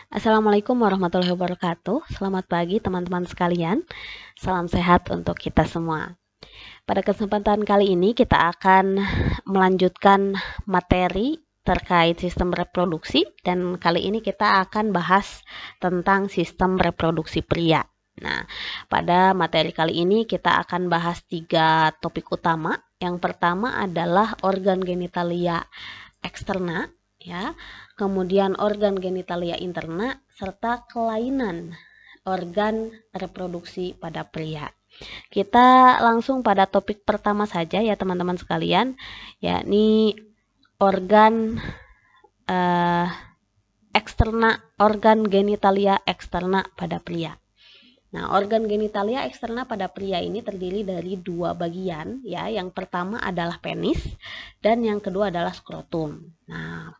Assalamualaikum warahmatullahi wabarakatuh. Selamat pagi teman-teman sekalian. Salam sehat untuk kita semua. Pada kesempatan kali ini kita akan melanjutkan materi terkait sistem reproduksi dan kali ini kita akan bahas tentang sistem reproduksi pria. Nah, pada materi kali ini kita akan bahas 3 topik utama. Yang pertama adalah organ genitalia eksterna, ya. Kemudian organ genitalia interna serta kelainan organ reproduksi pada pria. Kita langsung pada topik pertama saja ya teman-teman sekalian, yakni organ eksterna, organ genitalia eksterna pada pria. Nah, organ genitalia eksterna pada pria ini terdiri dari 2 bagian ya. Yang pertama adalah penis dan yang kedua adalah skrotum. Nah,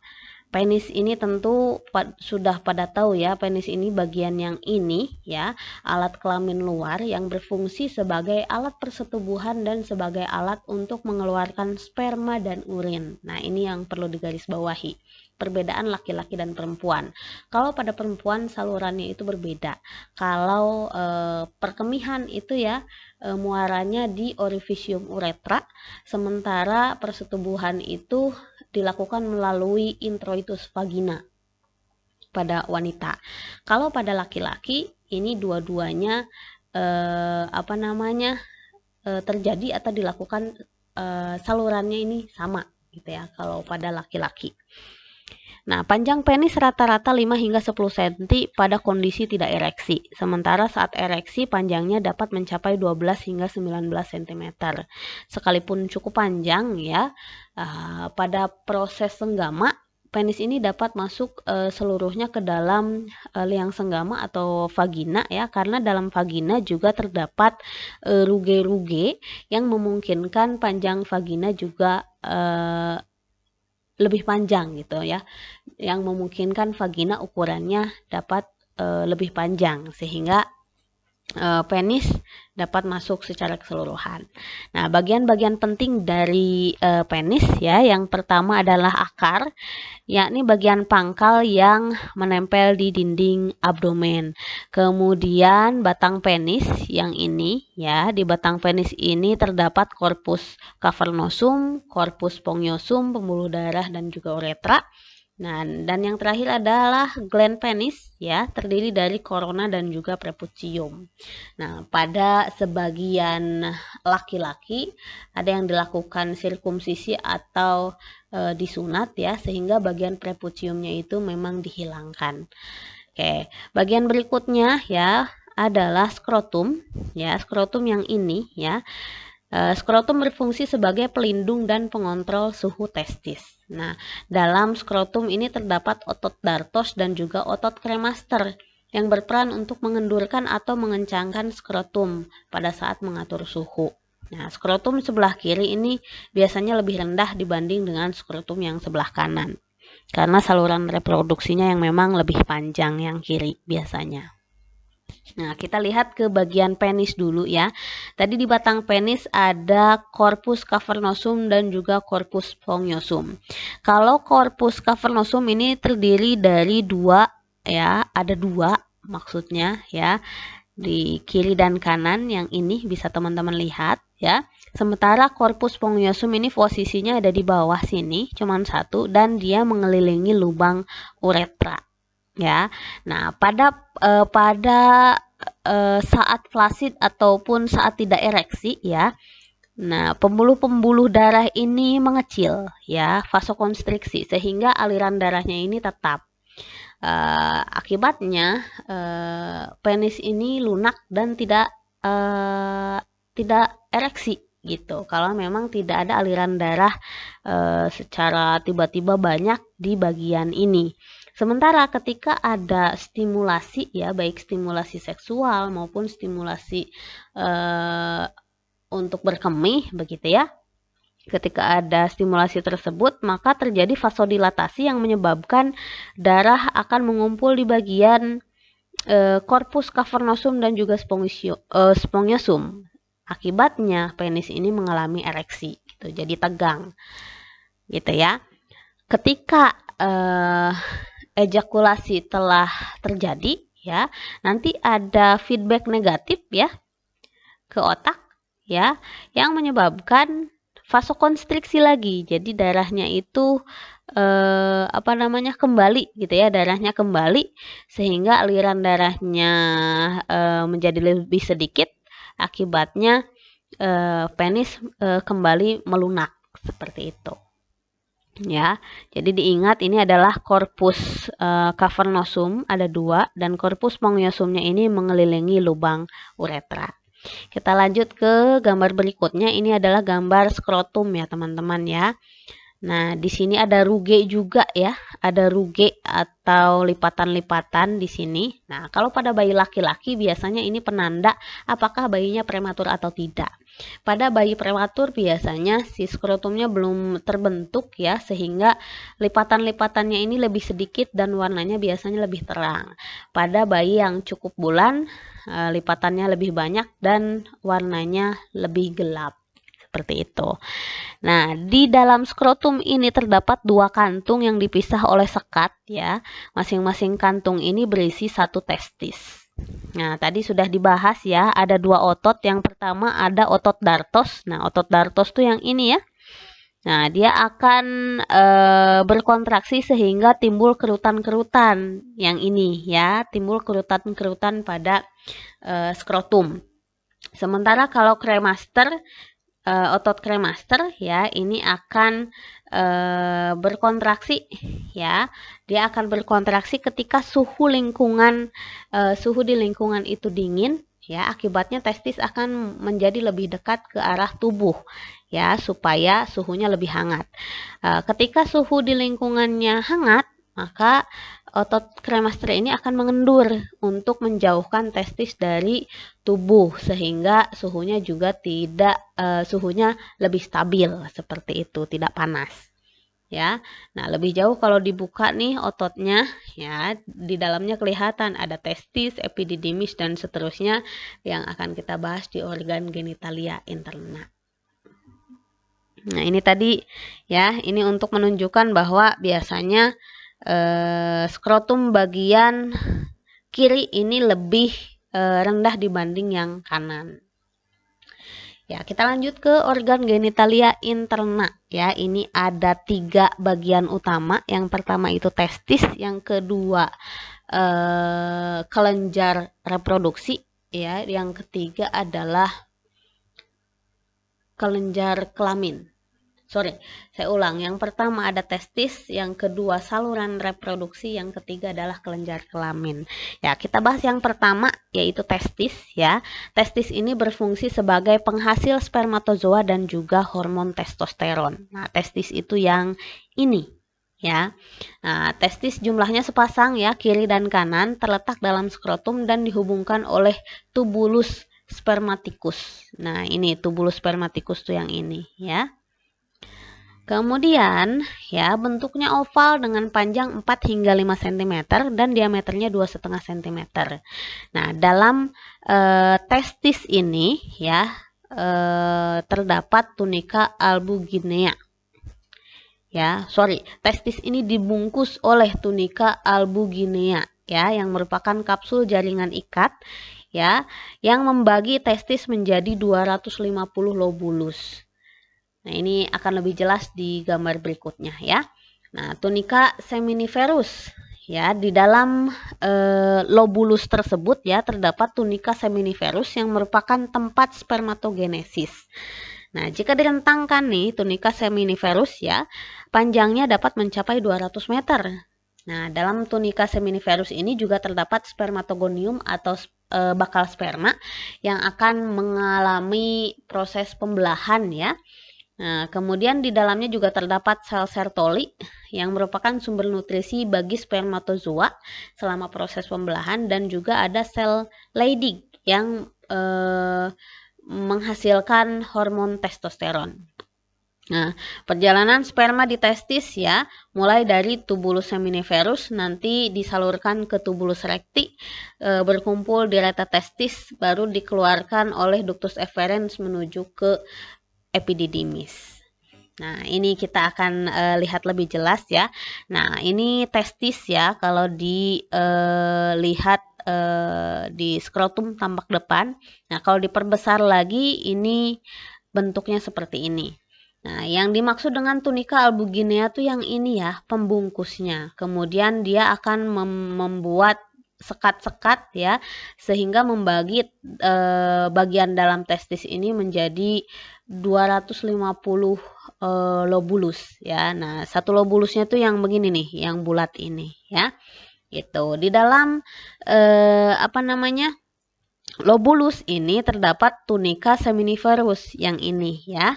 penis ini tentu sudah pada tahu ya, penis ini bagian yang ini ya, alat kelamin luar yang berfungsi sebagai alat persetubuhan dan sebagai alat untuk mengeluarkan sperma dan urin. Nah, ini yang perlu digarisbawahi. Perbedaan laki-laki dan perempuan. Kalau pada perempuan salurannya itu berbeda. Kalau perkemihan itu ya muaranya di orifisium uretra, sementara persetubuhan itu dilakukan melalui introitus vagina pada wanita. Kalau pada laki-laki ini dua-duanya terjadi atau dilakukan salurannya ini sama gitu ya kalau pada laki-laki. Nah, panjang penis rata-rata 5 hingga 10 cm pada kondisi tidak ereksi. Sementara saat ereksi panjangnya dapat mencapai 12 hingga 19 cm. Sekalipun cukup panjang ya, pada proses senggama, penis ini dapat masuk seluruhnya ke dalam liang senggama atau vagina ya, karena dalam vagina juga terdapat ruge-ruge yang memungkinkan panjang vagina juga lebih panjang gitu ya, yang memungkinkan vagina ukurannya dapat lebih panjang sehingga penis dapat masuk secara keseluruhan. Nah, bagian-bagian penting dari penis ya, yang pertama adalah akar, yakni bagian pangkal yang menempel di dinding abdomen. Kemudian batang penis yang ini ya, di batang penis ini terdapat corpus cavernosum, corpus spongiosum, pembuluh darah dan juga uretra. Nah, dan yang terakhir adalah gland penis ya, terdiri dari korona dan juga preputium. Nah, pada sebagian laki-laki ada yang dilakukan sirkumsisi atau disunat ya, sehingga bagian preputiumnya itu memang dihilangkan. Oke, bagian berikutnya ya adalah skrotum ya, skrotum yang ini ya. Skrotum berfungsi sebagai pelindung dan pengontrol suhu testis. Nah, dalam skrotum ini terdapat otot dartos dan juga otot kremaster yang berperan untuk mengendurkan atau mengencangkan skrotum pada saat mengatur suhu. Nah, skrotum sebelah kiri ini biasanya lebih rendah dibanding dengan skrotum yang sebelah kanan, karena saluran reproduksinya yang memang lebih panjang yang kiri biasanya. Nah, kita lihat ke bagian penis dulu ya. Tadi di batang penis ada corpus cavernosum dan juga corpus spongiosum. Kalau corpus cavernosum ini terdiri dari 2 ya, ada 2 maksudnya ya. Di kiri dan kanan yang ini bisa teman-teman lihat ya. Sementara corpus spongiosum ini posisinya ada di bawah sini, cuman 1 dan dia mengelilingi lubang uretra. Ya, nah pada saat flasid ataupun saat tidak ereksi ya, nah pembuluh-pembuluh darah ini mengecil ya, vasokonstriksi, sehingga aliran darahnya ini tetap. Akibatnya penis ini lunak dan tidak ereksi gitu, kalau memang tidak ada aliran darah secara tiba-tiba banyak di bagian ini. Sementara ketika ada stimulasi ya, baik stimulasi seksual maupun stimulasi untuk berkemih begitu ya. Ketika ada stimulasi tersebut, maka terjadi vasodilatasi yang menyebabkan darah akan mengumpul di bagian corpus cavernosum dan juga spongiosum. Akibatnya penis ini mengalami ereksi gitu, jadi tegang gitu ya. Ketika ejakulasi telah terjadi ya, nanti ada feedback negatif ya ke otak ya, yang menyebabkan vasokonstriksi lagi. Jadi darahnya itu kembali gitu ya, darahnya kembali sehingga aliran darahnya menjadi lebih sedikit, akibatnya penis kembali melunak seperti itu ya. Jadi diingat, ini adalah corpus cavernosum ada 2, dan corpus spongiosumnya ini mengelilingi lubang uretra. Kita lanjut ke gambar berikutnya. Ini adalah gambar skrotum ya teman-teman ya. Nah, di sini ada ruge juga ya, ada ruge atau lipatan-lipatan di sini. Nah, kalau pada bayi laki-laki biasanya ini penanda apakah bayinya prematur atau tidak. Pada bayi prematur biasanya si skrotumnya belum terbentuk ya, sehingga lipatan-lipatannya ini lebih sedikit dan warnanya biasanya lebih terang. Pada bayi yang cukup bulan, lipatannya lebih banyak dan warnanya lebih gelap. Seperti itu. Nah, di dalam skrotum ini terdapat 2 kantung yang dipisah oleh sekat ya. Masing-masing kantung ini berisi 1 testis. Nah, tadi sudah dibahas ya, ada 2 otot. Yang pertama ada otot dartos. Nah, otot dartos tuh yang ini ya. Nah, dia akan berkontraksi sehingga timbul kerutan-kerutan yang ini ya, timbul kerutan-kerutan pada skrotum. Sementara kalau kremaster, otot kremaster ya, ini akan berkontraksi ya. Dia akan berkontraksi ketika suhu di lingkungan itu dingin ya. Akibatnya testis akan menjadi lebih dekat ke arah tubuh ya, supaya suhunya lebih hangat. Ketika suhu di lingkungannya hangat, maka otot kremaster ini akan mengendur untuk menjauhkan testis dari tubuh sehingga suhunya juga suhunya lebih stabil seperti itu, tidak panas ya. Nah, lebih jauh kalau dibuka nih ototnya ya, di dalamnya kelihatan ada testis, epididymis dan seterusnya yang akan kita bahas di organ genitalia interna. Nah, ini tadi ya, ini untuk menunjukkan bahwa biasanya skrotum bagian kiri ini lebih rendah dibanding yang kanan. Ya, kita lanjut ke organ genitalia interna ya. Ini ada 3 bagian utama. Yang pertama itu testis, yang kedua kelenjar reproduksi ya, yang ketiga adalah kelenjar kelamin. Saya ulang. Yang pertama ada testis, yang kedua saluran reproduksi, yang ketiga adalah kelenjar kelamin. Ya, kita bahas yang pertama yaitu testis ya. Testis ini berfungsi sebagai penghasil spermatozoa dan juga hormon testosteron. Nah, testis itu yang ini ya. Nah, testis jumlahnya sepasang ya, kiri dan kanan, terletak dalam skrotum dan dihubungkan oleh tubulus spermaticus. Nah, ini tubulus spermaticus tuh yang ini ya. Kemudian ya, bentuknya oval dengan panjang 4 hingga 5 cm dan diameternya 2,5 cm. Nah, dalam testis ini ya terdapat tunika albuginea. Testis ini dibungkus oleh tunika albuginea ya, yang merupakan kapsul jaringan ikat ya, yang membagi testis menjadi 250 lobulus. Nah, ini akan lebih jelas di gambar berikutnya ya. Nah, tunika seminiferus ya, di dalam lobulus tersebut ya terdapat tunika seminiferus yang merupakan tempat spermatogenesis. Nah, jika direntangkan nih tunika seminiferus ya, panjangnya dapat mencapai 200 meter. Nah, dalam tunika seminiferus ini juga terdapat spermatogonium atau bakal sperma yang akan mengalami proses pembelahan ya. Nah, kemudian di dalamnya juga terdapat sel Sertoli yang merupakan sumber nutrisi bagi spermatozoa selama proses pembelahan, dan juga ada sel Leydig yang menghasilkan hormon testosteron. Nah, perjalanan sperma di testis ya, mulai dari tubulus seminiferus nanti disalurkan ke tubulus recti, berkumpul di rete testis, baru dikeluarkan oleh ductus efferens menuju ke epididymis. Nah, ini kita akan lihat lebih jelas ya. Nah, ini testis ya. Kalau dilihat di skrotum tampak depan. Nah, kalau diperbesar lagi, ini bentuknya seperti ini. Nah, yang dimaksud dengan tunika albuginea tuh yang ini ya, pembungkusnya. Kemudian dia akan membuat sekat-sekat ya, sehingga membagi bagian dalam testis ini menjadi 250 lobulus ya. Nah, satu lobulusnya tuh yang begini nih, yang bulat ini ya. Itu di dalam apa namanya? Lobulus ini terdapat tunica seminiferus yang ini ya.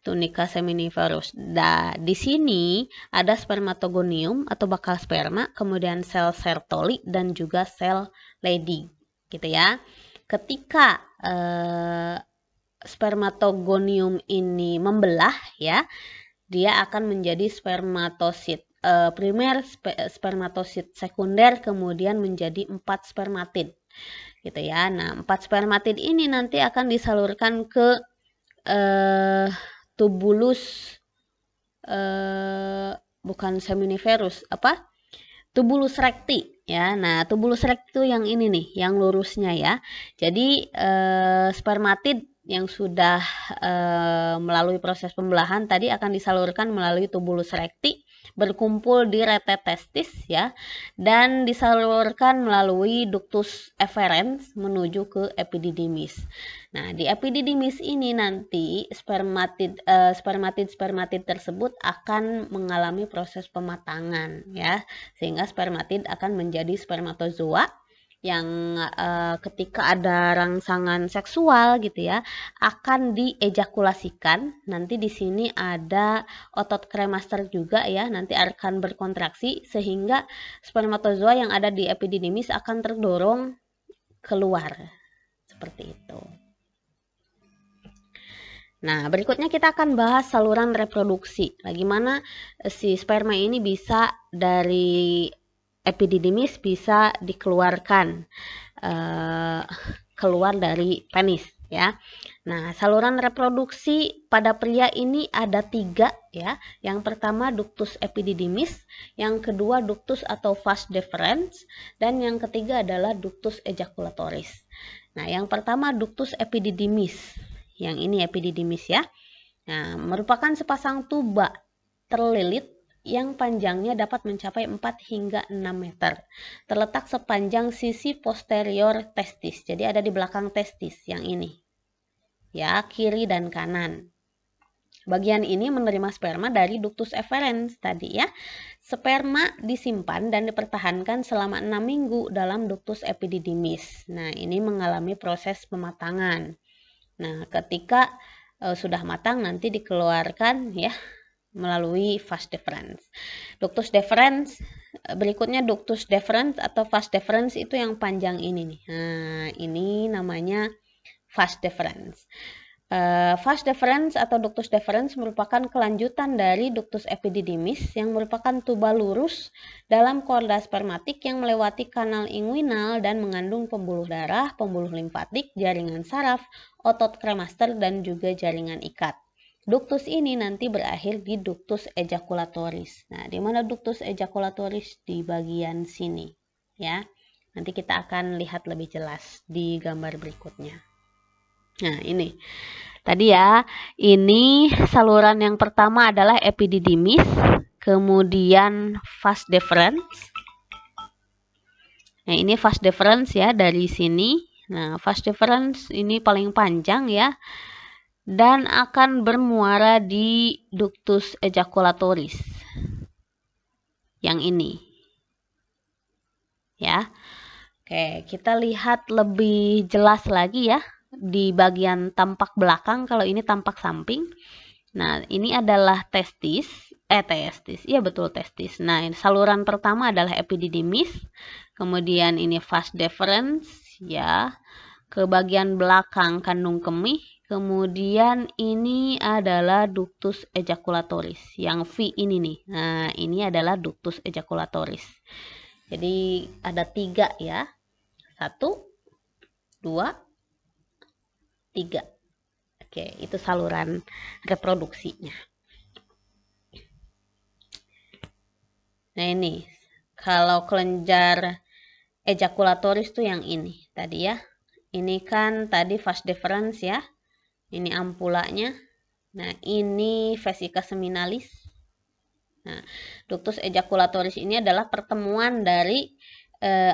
Tunica seminiferus. Nah, di sini ada spermatogonium atau bakal sperma, kemudian sel Sertoli dan juga sel Leydig gitu ya. Ketika spermatogonium ini membelah ya, dia akan menjadi spermatosit primer, spermatosit sekunder, kemudian menjadi 4 spermatid gitu ya. Nah, 4 spermatid ini nanti akan disalurkan ke tubulus bukan seminiferus, apa? Tubulus recti ya. Nah, tubulus recti itu yang ini nih, yang lurusnya ya. Jadi spermatid yang sudah melalui proses pembelahan tadi akan disalurkan melalui tubulus recti, berkumpul di rete testis ya, dan disalurkan melalui ductus efferens menuju ke epididymis. Nah, di epididymis ini nanti spermatid tersebut akan mengalami proses pematangan ya, sehingga spermatid akan menjadi spermatozoa yang ketika ada rangsangan seksual gitu ya, akan diejakulasikan. Nanti di sini ada otot kremaster juga ya, nanti akan berkontraksi sehingga spermatozoa yang ada di epididymis akan terdorong keluar seperti itu. Nah, berikutnya kita akan bahas saluran reproduksi. Bagaimana si sperma ini bisa dari epididymis bisa dikeluarkan keluar dari penis ya. Nah, saluran reproduksi pada pria ini ada 3 ya. Yang pertama ductus epididymis, yang kedua ductus atau vas deferens, dan yang ketiga adalah ductus ejaculatoris. Nah, yang pertama ductus epididymis. Yang ini epididymis ya. Nah, merupakan sepasang tuba terlilit yang panjangnya dapat mencapai 4 hingga 6 meter. Terletak sepanjang sisi posterior testis. Jadi ada di belakang testis yang ini. Ya, kiri dan kanan. Bagian ini menerima sperma dari ductus efferens tadi ya. Sperma disimpan dan dipertahankan selama 6 minggu dalam ductus epididymis. Nah, ini mengalami proses pematangan. Nah, ketika sudah matang nanti dikeluarkan ya melalui vas deferens. Ductus deferens berikutnya ductus deferens atau vas deferens itu yang panjang ini nih. Nah, ini namanya vas deferens. Vas deferens atau ductus deferens merupakan kelanjutan dari ductus epididymis yang merupakan tuba lurus dalam korda spermatik yang melewati kanal inguinal dan mengandung pembuluh darah, pembuluh limfatik, jaringan saraf, otot kremaster, dan juga jaringan ikat. Ductus ini nanti berakhir di ductus ejaculatoris. Nah, di mana ductus ejaculatoris? Di bagian sini, ya. Nanti kita akan lihat lebih jelas di gambar berikutnya. Nah, ini. Tadi ya, ini saluran yang pertama adalah epididymis, kemudian vas deferens. Nah, ini vas deferens ya dari sini. Nah, vas deferens ini paling panjang ya, dan akan bermuara di ductus ejaculatoris yang ini ya. Oke, kita lihat lebih jelas lagi ya di bagian tampak belakang. Kalau ini tampak samping. Nah, ini adalah testis. Iya betul testis. Nah, saluran pertama adalah epididymis, kemudian ini vas deferens ya, ke bagian belakang kandung kemih. Kemudian ini adalah ductus ejaculatoris. Yang V ini nih. Nah, ini adalah ductus ejaculatoris. Jadi ada 3 ya. 1, 2, 3. Oke, itu saluran reproduksinya. Nah ini, kalau kelenjar ejakulatoris tuh yang ini tadi ya. Ini kan tadi vas deferens ya. Ini ampulanya. Nah ini vesica seminalis. Nah, ductus ejakulatoris ini adalah pertemuan dari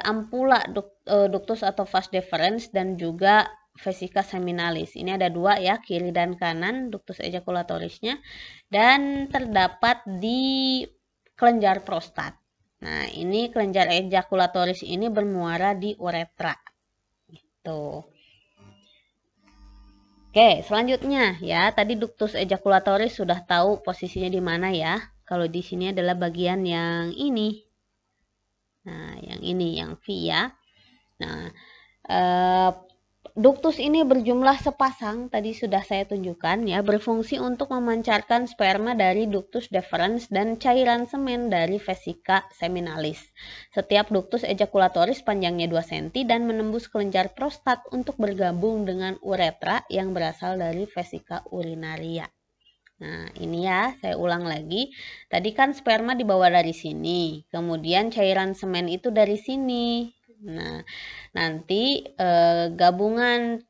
ampula ductus atau vas deferens dan juga vesica seminalis. Ini ada dua ya, kiri dan kanan ductus ejakulatorisnya, dan terdapat di kelenjar prostat. Nah, ini kelenjar ejakulatoris ini bermuara di uretra. Gitu. Oke, selanjutnya ya, tadi ductus ejakulatoris sudah tahu posisinya di mana ya. Kalau di sini adalah bagian yang ini. Nah, yang ini, yang V ya. Nah, ductus ini berjumlah sepasang, tadi sudah saya tunjukkan ya, berfungsi untuk memancarkan sperma dari ductus deferens dan cairan semen dari vesica seminalis. Setiap ductus ejakulatoris panjangnya 2 cm dan menembus kelenjar prostat untuk bergabung dengan uretra yang berasal dari vesica urinaria. Nah, ini ya, saya ulang lagi. Tadi kan sperma dibawa dari sini, kemudian cairan semen itu dari sini. Nah, nanti gabungan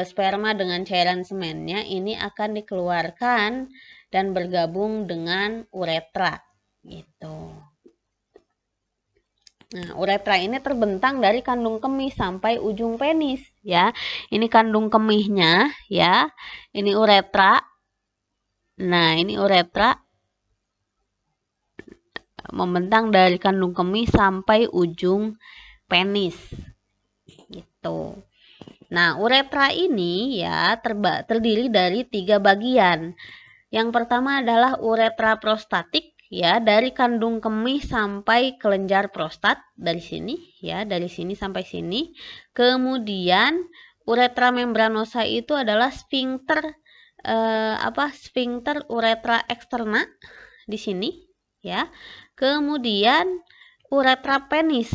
sperma dengan cairan semennya ini akan dikeluarkan dan bergabung dengan uretra, gitu. Nah, uretra ini terbentang dari kandung kemih sampai ujung penis, ya. Ini kandung kemihnya, ya. Ini uretra. Nah, ini uretra membentang dari kandung kemih sampai ujung penis. Gitu. Nah, uretra ini ya terdiri dari 3 bagian. Yang pertama adalah uretra prostatik ya, dari kandung kemih sampai kelenjar prostat dari sini ya, dari sini sampai sini. Kemudian uretra membranosa itu adalah sphincter sphincter uretra eksterna di sini ya. Kemudian uretra penis.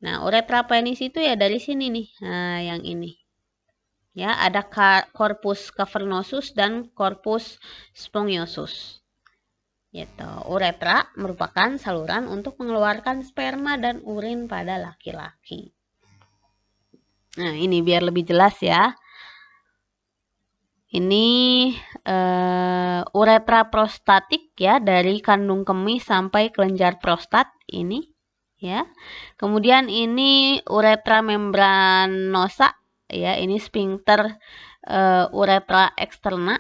Nah, uretra penis itu ya dari sini nih. Nah, yang ini. Ya, ada corpus cavernosus dan corpus spongiosus. Gitu. Uretra merupakan saluran untuk mengeluarkan sperma dan urin pada laki-laki. Nah, ini biar lebih jelas ya. Ini uretra prostatik ya, dari kandung kemih sampai kelenjar prostat ini ya. Kemudian ini uretra membranosa ya, ini sphincter uretra eksterna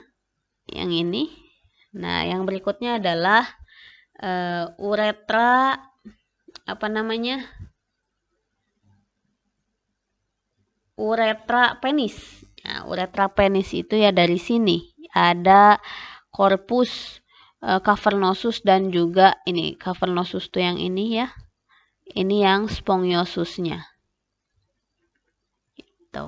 yang ini. Nah, yang berikutnya adalah uretra uretra penis. Nah, uretra penis itu ya dari sini. Ada corpus cavernosus dan juga ini cavernosus tuh yang ini ya. Ini yang spongiosusnya. Gitu.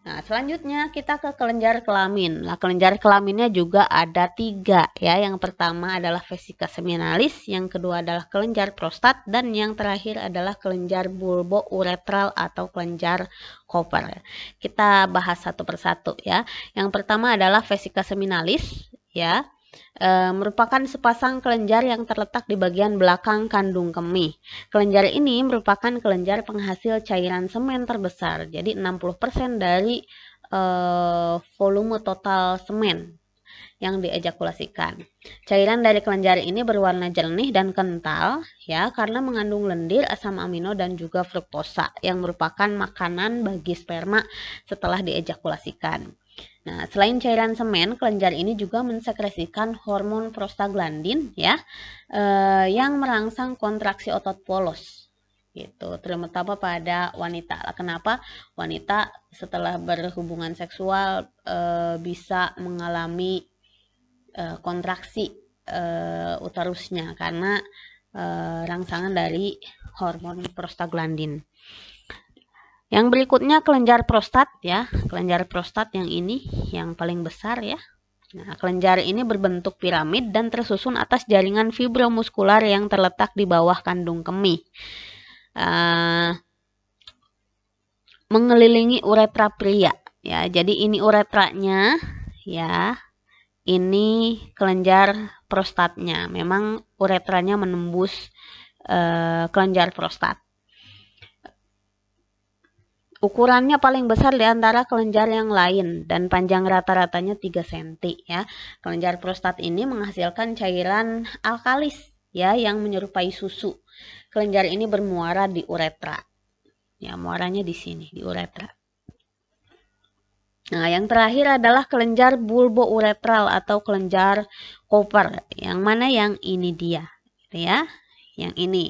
Nah, selanjutnya kita ke kelenjar kelamin. Nah, kelenjar kelaminnya juga ada 3 ya. Yang pertama adalah vesica seminalis, yang kedua adalah kelenjar prostat, dan yang terakhir adalah kelenjar bulbo-uretral atau kelenjar Cooper. Kita bahas satu persatu ya. Yang pertama adalah vesica seminalis ya. Merupakan sepasang kelenjar yang terletak di bagian belakang kandung kemih. Kelenjar ini merupakan kelenjar penghasil cairan semen terbesar. Jadi 60% dari volume total semen yang diejakulasikan. Cairan dari kelenjar ini berwarna jernih dan kental ya, karena mengandung lendir, asam amino, dan juga fruktosa yang merupakan makanan bagi sperma setelah diejakulasikan. Nah, selain cairan semen, kelenjar ini juga mensekresikan hormon prostaglandin ya, yang merangsang kontraksi otot polos. Gitu, terutama pada wanita. Kenapa wanita setelah berhubungan seksual bisa mengalami kontraksi uterusnya karena rangsangan dari hormon prostaglandin. Yang berikutnya kelenjar prostat ya, kelenjar prostat yang ini yang paling besar ya. Nah, kelenjar ini berbentuk piramid dan tersusun atas jaringan fibromuskular yang terletak di bawah kandung kemih. Mengelilingi uretra pria ya. Jadi ini uretranya ya. ini kelenjar prostatnya. Memang uretranya menembus kelenjar prostat. Ukurannya paling besar di antara kelenjar yang lain dan panjang rata-ratanya 3 cm ya. Kelenjar prostat ini menghasilkan cairan alkalis ya yang menyerupai susu. Kelenjar ini bermuara di uretra. Ya, muaranya di sini di uretra. Nah, yang terakhir adalah kelenjar bulbouretral atau kelenjar Cooper. Yang mana yang ini dia, ya. Yang ini.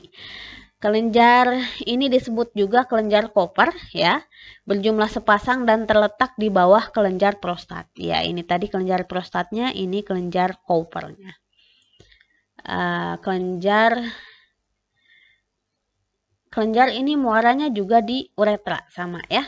Kelenjar ini disebut juga kelenjar Cooper ya, berjumlah sepasang dan terletak di bawah kelenjar prostat. Ya, ini tadi kelenjar prostatnya, ini kelenjar Coopernya. Kelenjar ini muaranya juga di uretra sama ya.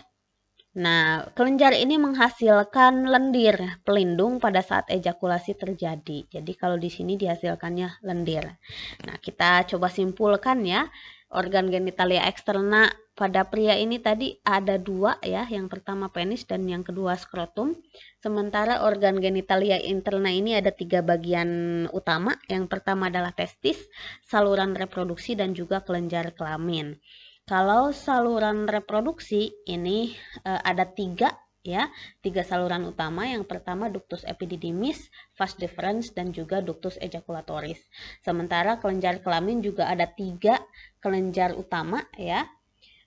Nah, kelenjar ini menghasilkan lendir pelindung pada saat ejakulasi terjadi. Jadi kalau di sini dihasilkannya lendir. Nah, kita coba simpulkan ya. Organ genitalia eksterna pada pria ini tadi ada 2 ya. Yang pertama penis dan yang kedua skrotum. Sementara organ genitalia interna ini ada 3 bagian utama. Yang pertama adalah testis, saluran reproduksi dan juga kelenjar kelamin. Kalau saluran reproduksi ini ada 3 ya, 3 saluran utama. Yang pertama ductus epididymis, vas deferens dan juga ductus ejaculatoris. Sementara kelenjar kelamin juga ada 3 kelenjar utama ya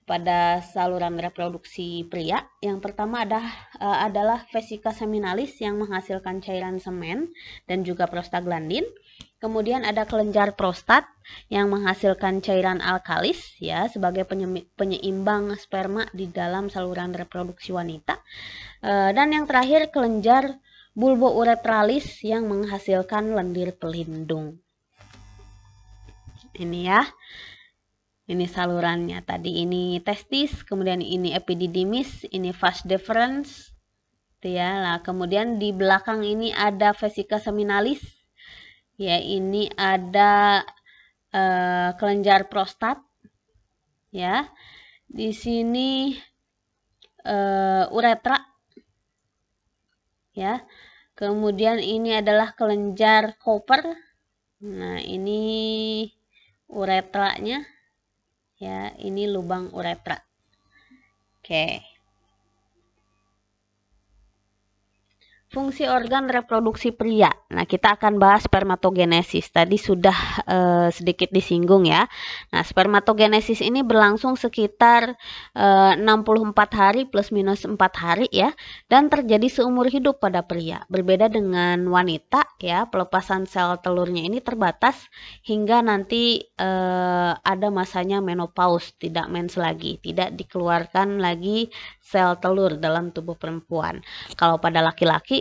pada saluran reproduksi pria. Yang pertama adalah vesica seminalis yang menghasilkan cairan semen dan juga prostaglandin. Kemudian ada kelenjar prostat yang menghasilkan cairan alkalis ya sebagai penyeimbang sperma di dalam saluran reproduksi wanita. Dan yang terakhir kelenjar bulbouretralis yang menghasilkan lendir pelindung. Ini ya. Ini salurannya. Tadi ini testis, kemudian ini epididymis, ini vas deferens. Ya, nah, kemudian di belakang ini ada vesica seminalis. Ya, ini ada kelenjar prostat. Ya. Di sini uretra. Ya. Kemudian ini adalah kelenjar Cooper. Nah, ini uretranya. Ya, ini lubang uretra. Oke. Fungsi organ reproduksi pria. Nah, kita akan bahas spermatogenesis. Tadi sudah sedikit disinggung ya. Nah, spermatogenesis ini berlangsung sekitar 64 hari plus minus 4 hari ya. Dan terjadi seumur hidup pada pria. Berbeda dengan wanita ya, pelepasan sel telurnya ini terbatas hingga nanti ada masanya menopause, tidak mens lagi, tidak dikeluarkan lagi sel telur dalam tubuh perempuan. Kalau pada laki-laki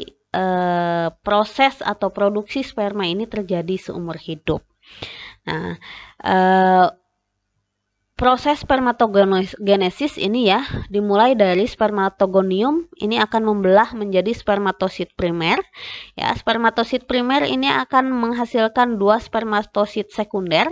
proses atau produksi sperma ini terjadi seumur hidup. Nah, proses spermatogenesis ini ya dimulai dari spermatogonium. Ini akan membelah menjadi spermatosit primer. Ya, spermatosit primer ini akan menghasilkan 2 spermatosit sekunder.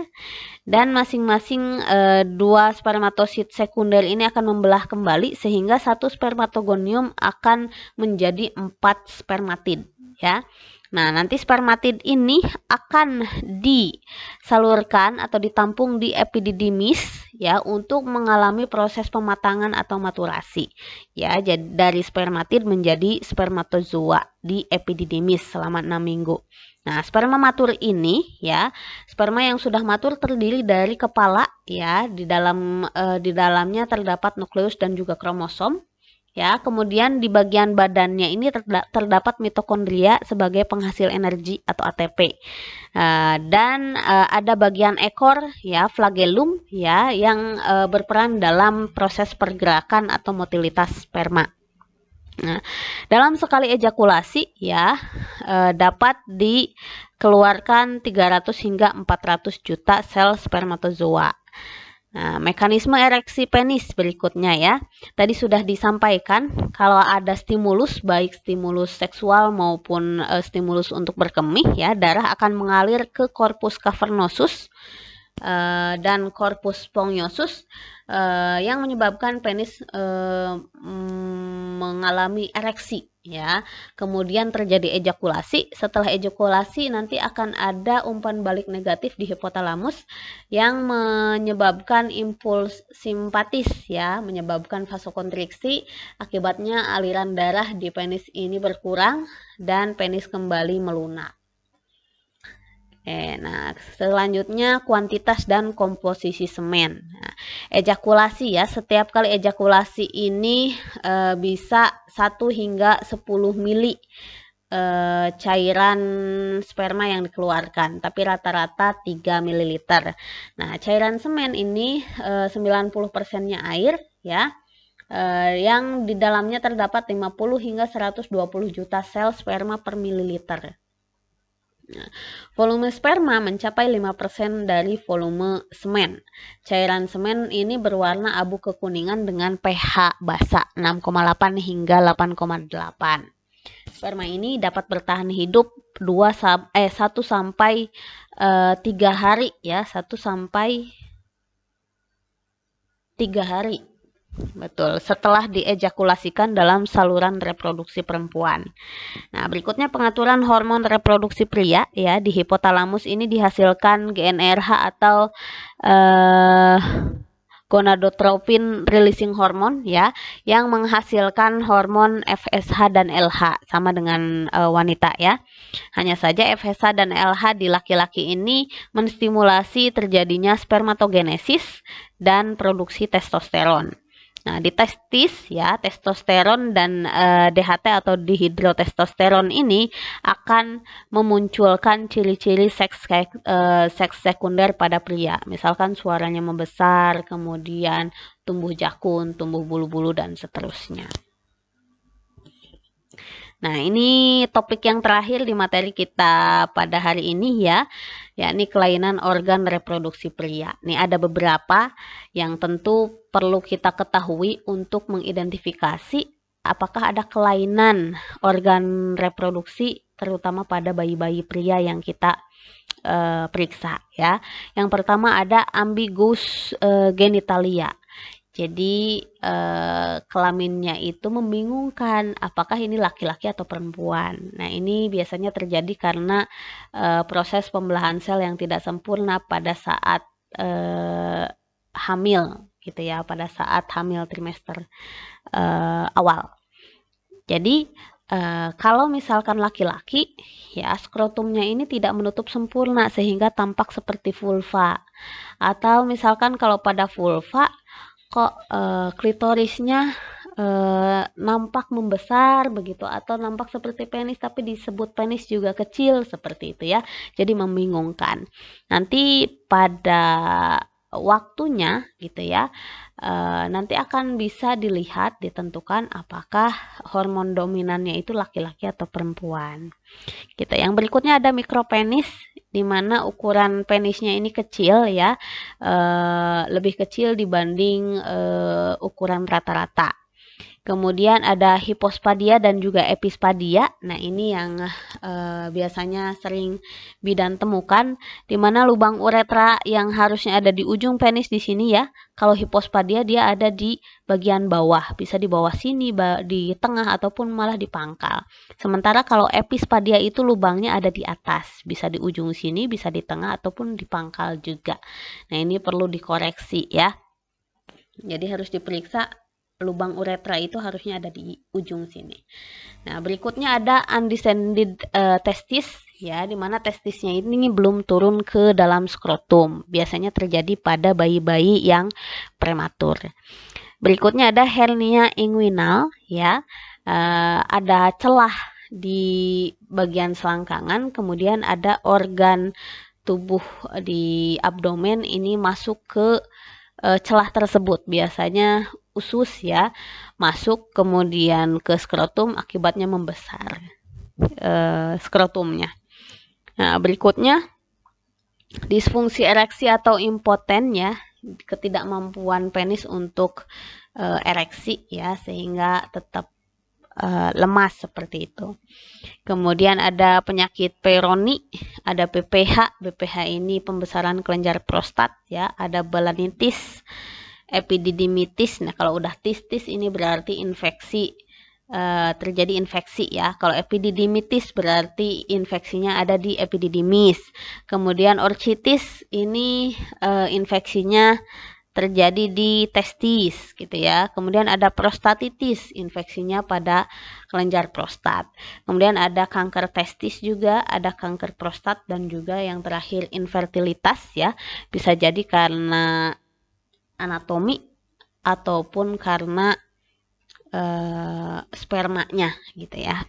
Dan masing-masing 2 spermatosit sekunder ini akan membelah kembali sehingga satu spermatogonium akan menjadi 4 spermatid ya. Nah, nanti spermatid ini akan disalurkan atau ditampung di epididymis ya untuk mengalami proses pematangan atau maturasi. Ya, jadi dari spermatid menjadi spermatozoa di epididymis selama 6 minggu. Nah, sperma matur ini ya, sperma yang sudah matur terdiri dari kepala ya, di dalamnya terdapat nukleus dan juga kromosom. Ya, kemudian di bagian badannya ini terdapat mitokondria sebagai penghasil energi atau ATP. Dan ada bagian ekor ya, flagellum ya, yang berperan dalam proses pergerakan atau motilitas sperma. Nah, dalam sekali ejakulasi ya dapat dikeluarkan 300 hingga 400 juta sel spermatozoa. Nah, mekanisme ereksi penis berikutnya ya. Tadi sudah disampaikan kalau ada stimulus, baik stimulus seksual maupun stimulus untuk berkemih ya, darah akan mengalir ke corpus cavernosus dan corpus spongiosum yang menyebabkan penis mengalami ereksi ya. Kemudian terjadi ejakulasi. Setelah ejakulasi nanti akan ada umpan balik negatif di hipotalamus yang menyebabkan impuls simpatis ya, menyebabkan vasokonstriksi. Akibatnya aliran darah di penis ini berkurang dan penis kembali melunak. Nah, selanjutnya kuantitas dan komposisi semen. Nah, ejakulasi ya, setiap kali ejakulasi ini bisa 1 hingga 10 mili cairan sperma yang dikeluarkan, tapi rata-rata 3 ml. Nah, cairan semen ini 90%-nya air ya. Yang di dalamnya terdapat 50 hingga 120 juta sel sperma per mililiter. Nah, volume sperma mencapai 5% dari volume semen. Cairan semen ini berwarna abu kekuningan dengan pH basa 6,8 hingga 8,8. Sperma ini dapat bertahan hidup 1 sampai 3 hari ya, 1 sampai 3 hari. Betul, setelah diejakulasikan dalam saluran reproduksi perempuan. Nah, berikutnya pengaturan hormon reproduksi pria ya. Di hipotalamus ini dihasilkan GnRH atau gonadotropin releasing hormone ya, yang menghasilkan hormon FSH dan LH sama dengan wanita ya. Hanya saja FSH dan LH di laki-laki ini menstimulasi terjadinya spermatogenesis dan produksi testosteron. Nah, di testis ya, testosteron dan DHT atau dihidrotestosteron ini akan memunculkan ciri-ciri seks sekunder pada pria. Misalkan suaranya membesar, kemudian tumbuh jakun, tumbuh bulu-bulu dan seterusnya. Nah, ini topik yang terakhir di materi kita pada hari ini ya, yakni kelainan organ reproduksi pria. Ini ada beberapa yang tentu perlu kita ketahui untuk mengidentifikasi apakah ada kelainan organ reproduksi terutama pada bayi-bayi pria yang kita periksa ya. Yang pertama ada ambiguous genitalia. Jadi kelaminnya itu membingungkan apakah ini laki-laki atau perempuan. Nah, ini biasanya terjadi karena proses pembelahan sel yang tidak sempurna pada saat hamil gitu ya, pada saat hamil trimester awal. Jadi kalau misalkan laki-laki ya, skrotumnya ini tidak menutup sempurna sehingga tampak seperti vulva. Atau misalkan kalau pada vulva kok klitorisnya nampak membesar begitu, atau nampak seperti penis tapi disebut penis juga kecil seperti itu ya. Jadi membingungkan. Nanti pada waktunya gitu ya, nanti akan bisa dilihat, ditentukan apakah hormon dominannya itu laki-laki atau perempuan. Gitu. Yang berikutnya ada mikropenis, di mana ukuran penisnya ini kecil ya, lebih kecil dibanding ukuran rata-rata. Kemudian ada hipospadia dan juga epispadia. Nah, ini yang biasanya sering bidan temukan, di mana lubang uretra yang harusnya ada di ujung penis di sini ya. Kalau hipospadia dia ada di bagian bawah, bisa di bawah sini, di tengah ataupun malah di pangkal. Sementara kalau epispadia itu lubangnya ada di atas, bisa di ujung sini, bisa di tengah ataupun di pangkal juga. Nah, ini perlu dikoreksi ya. Jadi harus diperiksa lubang uretra itu harusnya ada di ujung sini. Nah, berikutnya ada undescended testis ya, di mana testisnya ini belum turun ke dalam skrotum. Biasanya terjadi pada bayi-bayi yang prematur. Berikutnya ada hernia inguinal ya. Ada celah di bagian selangkangan, kemudian ada organ tubuh di abdomen ini masuk ke celah tersebut, biasanya usus ya, masuk kemudian ke skrotum, akibatnya membesar skrotumnya. Nah, berikutnya disfungsi ereksi atau impoten ya, ketidakmampuan penis untuk ereksi ya, sehingga tetap lemas seperti itu. Kemudian ada penyakit Peyronie, ada BPH. BPH ini pembesaran kelenjar prostat ya, ada balanitis, epididymitis. Nah, kalau udah tistis ini berarti infeksi, terjadi infeksi ya. Kalau epididymitis berarti infeksinya ada di epididymis. Kemudian orchitis ini infeksinya terjadi di testis gitu ya. Kemudian ada prostatitis, infeksinya pada kelenjar prostat. Kemudian ada kanker testis juga, ada kanker prostat, dan juga yang terakhir infertilitas ya. Bisa jadi karena anatomi ataupun karena spermanya gitu ya.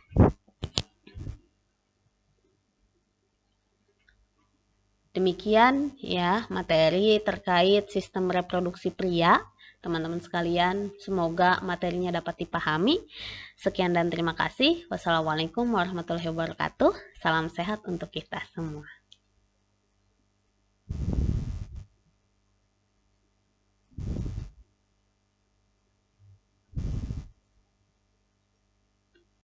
Demikian ya materi terkait sistem reproduksi pria. Teman-teman sekalian, semoga materinya dapat dipahami. Sekian dan terima kasih. Wassalamualaikum warahmatullahi wabarakatuh. Salam sehat untuk kita semua.